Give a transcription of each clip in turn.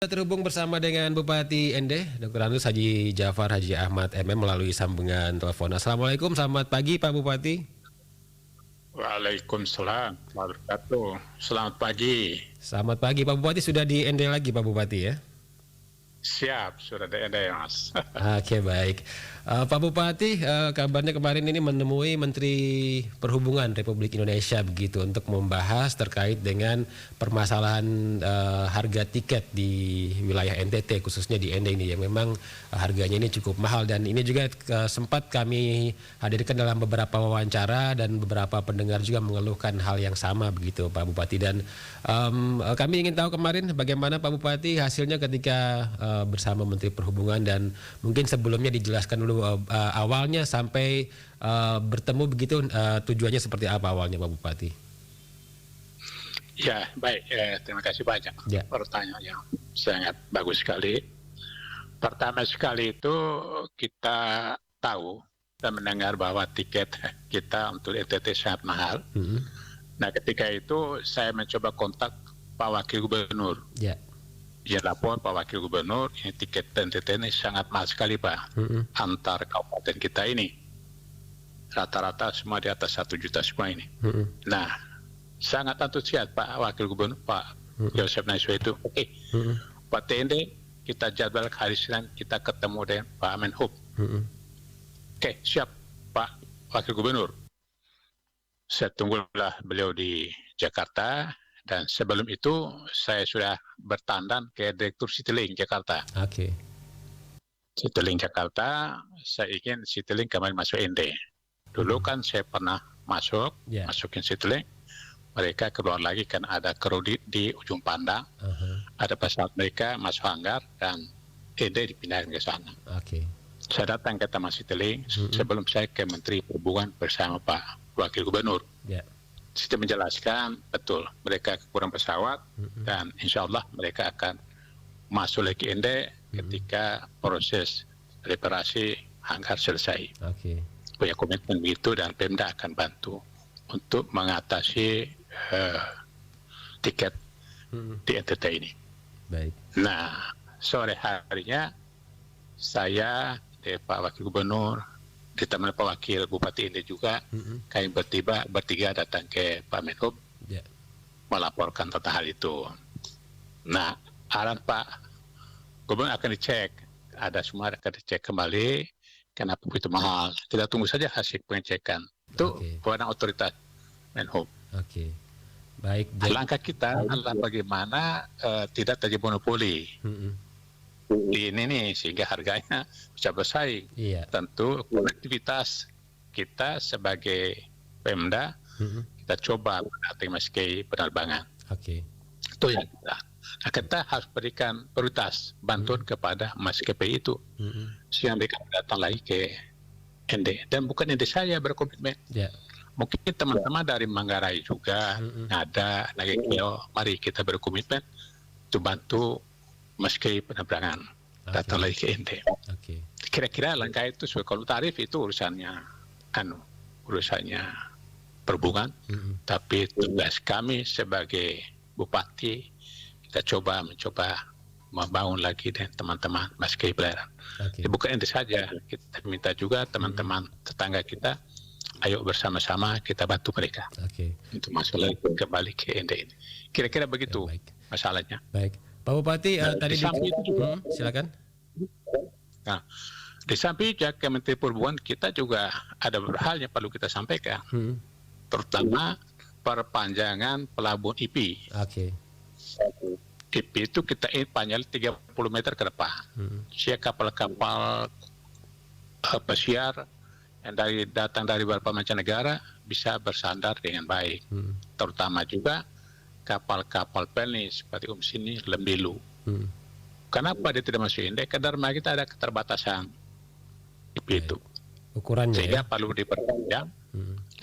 Terhubung bersama dengan Bupati Ende, Dr. Anus Haji Jafar Haji Ahmad MM melalui sambungan telepon. Assalamualaikum, selamat pagi Pak Bupati. Waalaikumsalam warahmatullahi wabarakatuh. Selamat pagi. Selamat pagi Pak Bupati, sudah di Ende lagi Pak Bupati ya? Siap, sudah ada ya Mas. Oke, baik. Pak Bupati, kabarnya kemarin ini menemui Menteri Perhubungan Republik Indonesia begitu untuk membahas terkait dengan permasalahan harga tiket di wilayah NTT khususnya di Ende ini yang memang harganya ini cukup mahal, dan ini juga sempat kami hadirkan dalam beberapa wawancara dan beberapa pendengar juga mengeluhkan hal yang sama begitu Pak Bupati, dan kami ingin tahu kemarin bagaimana Pak Bupati hasilnya ketika bersama Menteri Perhubungan, dan mungkin sebelumnya dijelaskan dulu awalnya sampai bertemu begitu, tujuannya seperti apa awalnya Pak Bupati? Ya, baik. Terima kasih banyak. Ya. Pertanyaan yang sangat bagus sekali. Pertama sekali itu kita tahu dan mendengar bahwa tiket kita untuk NTT sangat mahal. Nah, ketika itu saya mencoba kontak Pak Wakil Gubernur. Ya. Dia lapor Pak Wakil Gubernur, ini tiket NTT ini sangat mahal sekali Pak, antar kabupaten kita ini. Rata-rata semua di atas 1 juta semua ini. Nah, sangat antusias Pak Wakil Gubernur, Pak Yosef Naiswa itu. Oke, Pak TND, kita jadwal hari Senin, kita ketemu dengan Pak Menhub. Oke, siap Pak Wakil Gubernur. Saya tunggulah beliau di Jakarta. Dan sebelum itu saya sudah bertandan ke Direktur Citylink Jakarta. Oke. Citylink Jakarta, saya ingin Citylink kembali masuk ND. Dulu kan saya pernah masukin Citylink. Mereka keluar lagi kan ada kredit di ujung pandang. Ada pesawat mereka masuk hanggar dan ND dipindahkan ke sana. Oke. Saya datang ke Taman Citylink sebelum saya ke Menteri Perhubungan bersama Pak Wakil Gubernur. Saya menjelaskan betul mereka kekurangan pesawat dan insya Allah mereka akan masuk lagi ND ketika proses reparasi hanggar selesai. Punya komitmen begitu dan Pemda akan bantu untuk mengatasi tiket di NTT ini. Baik. Nah, sore harinya saya Pak Wakil Gubernur ditemani Pak Wakil Bupati Ende juga, kami bertiga datang ke Pak Menhub melaporkan tentang hal itu. Nah, arahan Pak Gubernur akan dicek, ada semua akan dicek kembali kenapa begitu mahal. Kita tunggu saja hasil pengecekan. Itu kewenangan otoritas Menhub. Baik. Langkah kita adalah bagaimana tidak terjadi monopoli. Ini nih sehingga harganya bisa bersaing. Tentu konektivitas kita sebagai Pemda kita coba mengatasi maskapai penerbangan. Itu yang kita harus berikan prioritas bantuan kepada maskapai itu sehingga mereka datang lagi ke ND, dan bukan ND saya berkomitmen. Mungkin teman-teman dari Manggarai juga ada lagi, mari kita berkomitmen untuk bantu maskapai penerbangan datang lagi ke ND. Kira-kira langkah itu kalau tarif itu urusannya perhubungan, tapi tugas kami sebagai bupati kita mencoba membangun lagi dengan teman-teman maskapai pelayaran. Bukan ND saja, kita minta juga teman-teman tetangga kita, ayo bersama-sama kita bantu mereka untuk masuk lagi kembali ke ND ini. Kira-kira begitu masalahnya. Baik. Pak Bupati, tadi silakan. Nah, di samping ke Menteri Perhubungan kita juga ada beberapa hal yang perlu kita sampaikan, terutama perpanjangan pelabuhan IP. IP itu kita panjang 30 meter ke depan. Siap kapal-kapal pesiar yang datang dari beberapa mancanegara bisa bersandar dengan baik. Terutama juga kapal-kapal pelni seperti Sini, Lembilu. Kenapa dia tidak masuk ND? Karena kita ada keterbatasan itu. Ukurannya sehingga perlu diperpanjang.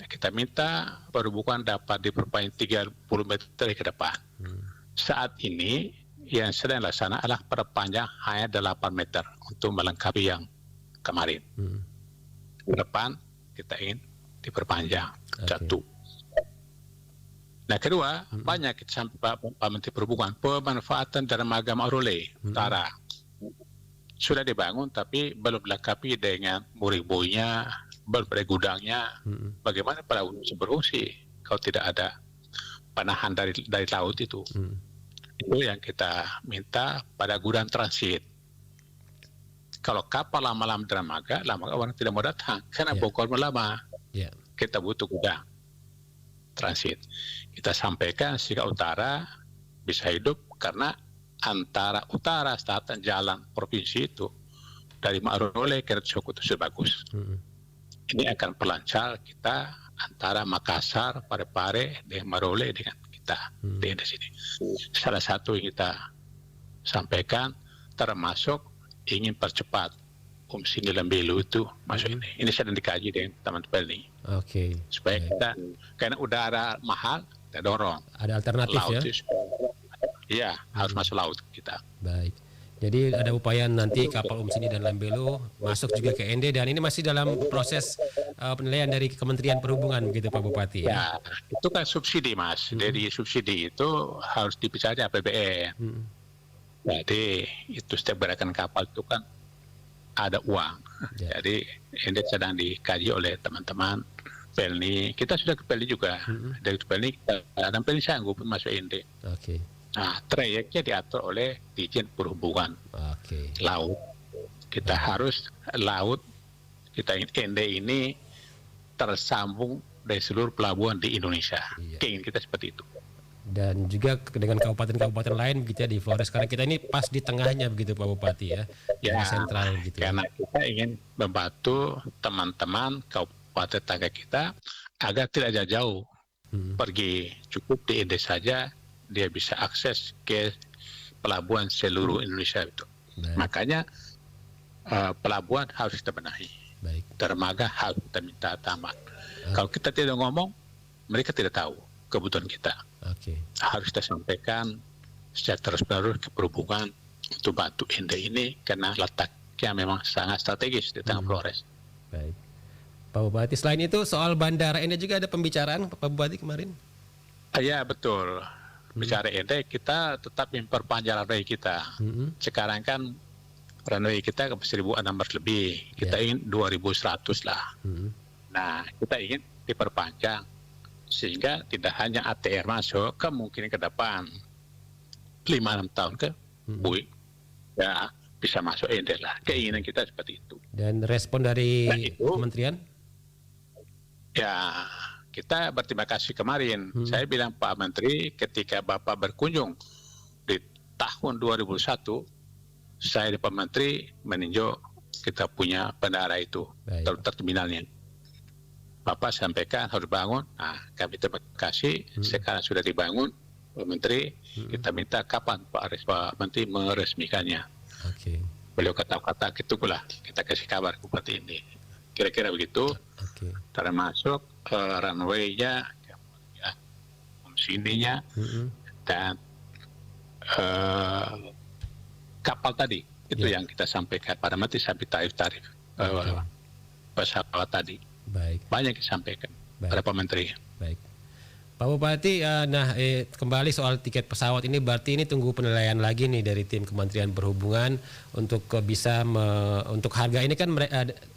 Kita minta perhubungan dapat diperpanjang 30 meter ke depan. Saat ini yang sedang dilaksanakan adalah perpanjang hanya 8 meter untuk melengkapi yang kemarin. Ke depan kita ingin diperpanjang. Satu. Nah kedua, banyak kita sampai Pak Menteri Perhubungan, pemanfaatan dermaga Marole Utara. Sudah dibangun tapi belum dilengkapi dengan muriboinya, belum ada gudangnya. Bagaimana pelabuhan bisa berfungsi kalau tidak ada panahan dari laut itu? Itu yang kita minta pada gudang transit. Kalau kapal lama-lama dermaga, lama orang tidak mau datang karena Bogor lama. Kita butuh gudang transit. Kita sampaikan sehingga utara bisa hidup karena antara utara selatan jalan provinsi itu dari Marole ke Sokoto itu sudah bagus. Ini akan pelancar kita antara Makassar, Parepare, dengan Marole dengan kita di sini. Salah satu yang kita sampaikan termasuk ingin percepat Sini Lembelu itu masuk ini. Ini sedang dikaji dengan teman-teman ini. Supaya kita, karena udara mahal, kita dorong. Ada alternatif laut, ya? Iya, harus masuk laut kita. Baik. Jadi ada upaya nanti kapal Sini dan Lembelu masuk juga ke ND, dan ini masih dalam proses penilaian dari Kementerian Perhubungan begitu Pak Bupati ya? Ya, itu kan subsidi Mas. Dari subsidi itu harus dipisahkan APBN. Jadi itu setiap gerakan kapal itu kan ada uang. Jadi ini sedang dikaji oleh teman-teman Pelni. Kita sudah ke Pelni juga. Dari Pelni, dan Pelni sanggup masuk ND. Nah, trayeknya diatur oleh Dirjen Perhubungan Laut. Kita harus laut, kita ND ini tersambung dari seluruh pelabuhan di Indonesia. Keinginan kita seperti itu. Dan juga dengan kabupaten-kabupaten lain begitu ya di Flores, karena kita ini pas di tengahnya begitu Pak Bupati ya, sentral gitu. Karena kita ingin membantu teman-teman kabupaten tetangga kita agar tidak jauh pergi, cukup di ND saja dia bisa akses ke pelabuhan seluruh Indonesia itu. Makanya pelabuhan harus kita benahi. Dermaga harus kita minta tamat. Kalau kita tidak ngomong, mereka tidak tahu kebutuhan kita. Harus kita sampaikan secara terus-menerus ke perhubungan untuk bantu ND ini karena letaknya memang sangat strategis di tengah Flores. Baik, Pak Bupati. Selain itu soal bandara ND juga ada pembicaraan Pak Bupati kemarin? Ya betul. Bicara ND kita tetap memperpanjang runway kita. Sekarang kan runway kita ke 1.600 lebih. Kita ingin 2.100 lah. Nah kita ingin diperpanjang sehingga tidak hanya ATR masuk, kemungkinan ke depan 5-6 tahun ke Boeing ya bisa masuk ND lah. Keinginan kita seperti itu. Dan respon dari kementerian? Ya kita berterima kasih kemarin. Saya bilang Pak Menteri ketika Bapak berkunjung di tahun 2001, saya di Pak Menteri meninjau kita punya bandara itu, terminalnya. Bapak sampaikan harus bangun. Nah, kami terima kasih. Sekarang sudah dibangun, Pak Menteri. Kita minta kapan Pak Menteri meresmikannya. Beliau kata-kata gitulah kita kasih kabar ke Bupati ini. Kira-kira begitu. Termasuk runway-nya, ya, sininya, dan kapal tadi. Itu yang kita sampaikan pada Menteri sampai tarif-tarif pesawat tadi. Banyak disampaikan pada Pak Menteri. Baik, Pak Bupati. Kembali soal tiket pesawat ini, berarti ini tunggu penilaian lagi nih dari tim Kementerian Perhubungan untuk bisa untuk harga ini kan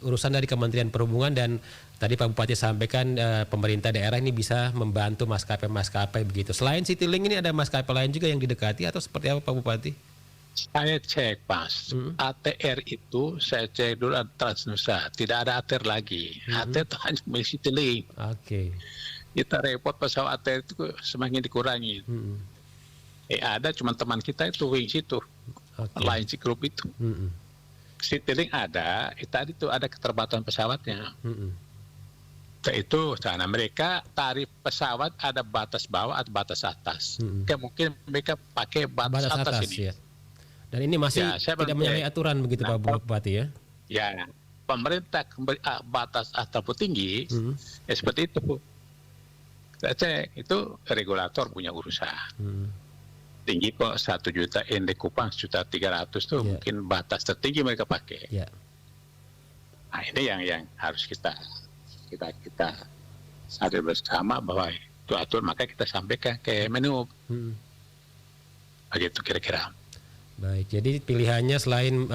urusan dari Kementerian Perhubungan, dan tadi Pak Bupati sampaikan pemerintah daerah ini bisa membantu maskapai begitu. Selain Citylink ini ada maskapai lain juga yang didekati atau seperti apa Pak Bupati? Saya cek Mas, ATR itu saya cek dulu Transnusa, tidak ada ATR lagi. ATR itu hanya milik Citylink. Kita repot pesawat ATR itu semakin dikurangi. Ada cuma teman kita itu Wings itu, Line Group itu. Citylink ada, tadi itu ada keterbatasan pesawatnya. Itu karena mereka tarif pesawat ada batas bawah atau batas atas. Mungkin mereka pakai batas atas ini. Ya. Dan ini masih tidak menyalahi aturan begitu Pak Bupati ya? Ya, pemerintah batas atau tinggi, seperti itu. Saya cek, itu regulator punya urusan. Tinggi kok 1 juta, ND Kupang 1.300.000 tuh mungkin batas tertinggi mereka pakai. Nah ini yang harus kita sadar bersama bahwa atur, maka kita sampaikan ke Menhub. Begitu kira-kira. Baik, jadi pilihannya selain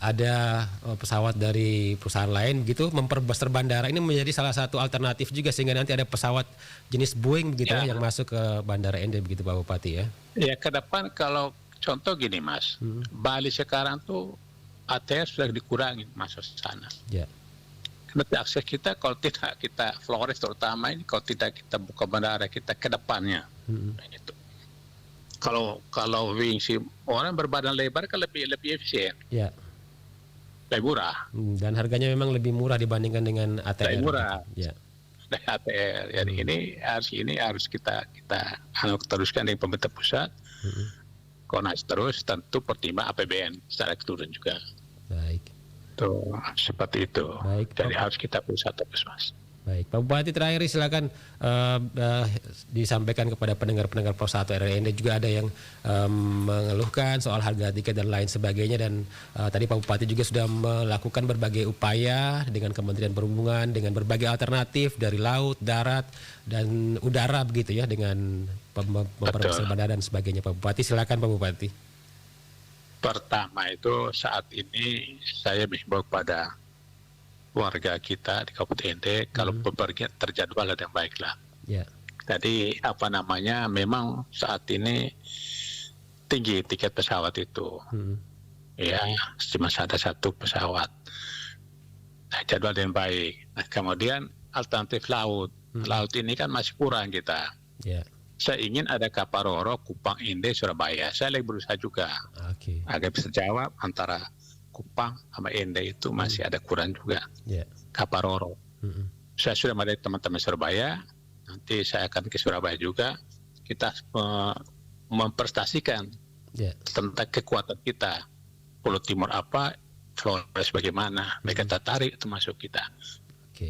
ada pesawat dari perusahaan lain begitu, memperbesar bandara ini menjadi salah satu alternatif juga, sehingga nanti ada pesawat jenis Boeing begitu ya, yang masuk ke Bandara Ende begitu Pak Bupati ya. Ya, ke depan kalau contoh gini Mas, Bali sekarang tuh ATR sudah dikurangi masuk sana. Ya. Karena akses kita kalau tidak kita Flores terutama ini, kalau tidak kita buka bandara kita ke depannya. Gitu. Kalau wing si orang berbadan lebar kan lebih efisien. Ya. Lebih murah. Dan harganya memang lebih murah dibandingkan dengan ATR. Lebih murah. Ya. Dari ATR. Jadi ini harus kita teruskan dari pemerintah pusat. Koordinasi terus, tentu pertimbang APBN secara keseluruhan juga. Baik. Tuh, seperti itu. Baik. Jadi harus kita pusat terus, Mas. Baik, Pak Bupati terakhir silakan disampaikan kepada pendengar-pendengar Pos 1 RRI juga ada yang mengeluhkan soal harga tiket dan lain sebagainya, dan tadi Pak Bupati juga sudah melakukan berbagai upaya dengan Kementerian Perhubungan dengan berbagai alternatif dari laut, darat dan udara begitu ya, dengan memperbesar bandara dan sebagainya. Pak Bupati silakan Pak Bupati. Pertama itu saat ini saya menghimbau kepada warga kita di Kabupaten Ende kalau bepergian terjadwal yang baiklah. Yeah. Jadi memang saat ini tinggi tiket pesawat itu. Ya, cuma ada satu pesawat. Nah, jadwal yang baik. Nah, kemudian alternatif laut. Laut ini kan masih kurang kita. Yeah. Saya ingin ada kapal Roro, Kupang, Ende, Surabaya. Saya lagi berusaha juga. Agar bisa jawab antara Kupang sama Ende itu masih ada kurang juga. Kapal Roro. Saya sudah ada teman-teman Surabaya, nanti saya akan ke Surabaya juga. Kita memprestasikan tentang kekuatan kita. Pulau Timur apa, Flores bagaimana, mereka tertarik termasuk kita.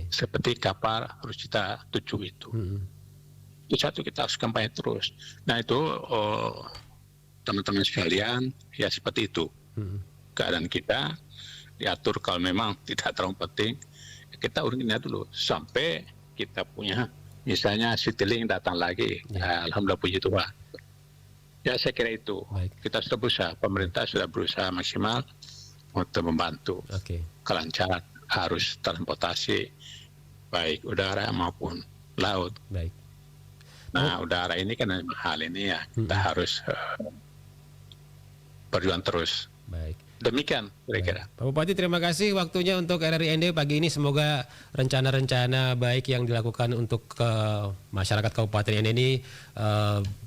Seperti kapal harus kita tuju itu. Itu satu, kita harus kampanye terus. Nah itu teman-teman sekalian, ya seperti itu. Keadaan kita diatur, kalau memang tidak terlalu penting kita urusnya dulu sampai kita punya misalnya Citylink datang lagi. Alhamdulillah puji Tuhan. Ya saya kira itu. Baik. Kita sudah berusaha, pemerintah sudah berusaha maksimal untuk membantu kelancaran arus transportasi baik udara maupun laut. Baik. Nah udara ini kan hal ini ya kita harus berjuang terus. Baik. Demikian kira-kira. Pak Bupati terima kasih waktunya untuk RRI Ende pagi ini. Semoga rencana-rencana baik yang dilakukan untuk masyarakat Kabupaten Ende ini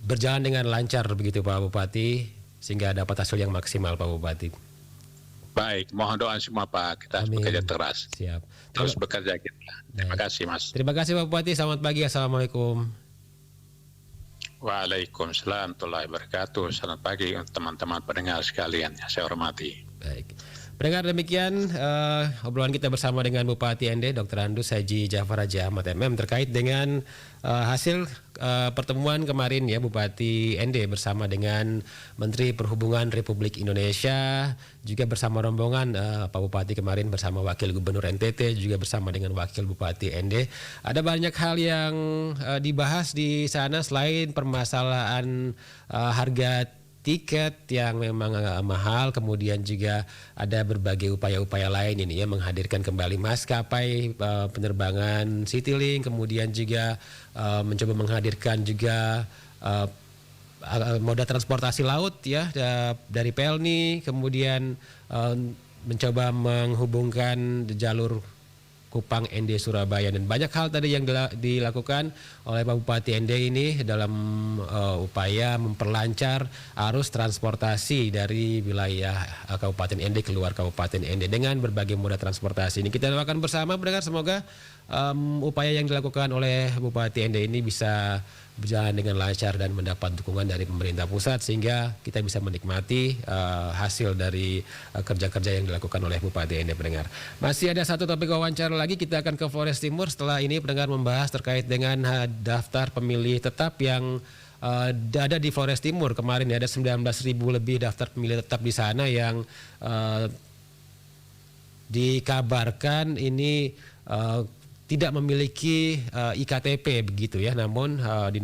berjalan dengan lancar begitu Pak Bupati, sehingga dapat hasil yang maksimal Pak Bupati. Baik, mohon doa semua Pak, kita bekerja keras. Siap. Terus bekerja kita. Terima kasih Mas. Terima kasih Pak Bupati, selamat pagi, Assalamualaikum. Waalaikumsalam warahmatullahi wabarakatuh. Selamat pagi teman-teman pendengar sekalian yang saya hormati. Baik. Pendengar, demikian obrolan kita bersama dengan Bupati Ende Dr. Andus Haji Jafar Haji Ahmad MM terkait dengan hasil pertemuan kemarin ya Bupati Ende bersama dengan Menteri Perhubungan Republik Indonesia, juga bersama rombongan Pak Bupati kemarin bersama Wakil Gubernur NTT, juga bersama dengan Wakil Bupati Ende. Ada banyak hal yang dibahas di sana selain permasalahan harga tiket yang memang mahal, kemudian juga ada berbagai upaya-upaya lain ini ya, menghadirkan kembali maskapai penerbangan Citylink, kemudian juga mencoba menghadirkan juga moda transportasi laut ya dari Pelni, kemudian mencoba menghubungkan jalur Kupang, Ende, Surabaya, dan banyak hal tadi yang dilakukan oleh Pak Bupati Ende ini dalam upaya memperlancar arus transportasi dari wilayah Kabupaten Ende keluar Kabupaten Ende dengan berbagai moda transportasi ini. Kita doakan bersama mendengar semoga upaya yang dilakukan oleh Bupati Ende ini bisa berjalan dengan lancar dan mendapat dukungan dari pemerintah pusat sehingga kita bisa menikmati hasil dari kerja-kerja yang dilakukan oleh Bupati Ende. Pendengar, masih ada satu topik wawancara lagi, kita akan ke Flores Timur. Setelah ini pendengar membahas terkait dengan daftar pemilih tetap yang ada di Flores Timur. Kemarin ada 19.000 lebih daftar pemilih tetap di sana yang dikabarkan ini tidak memiliki IKTP begitu ya, namun dinas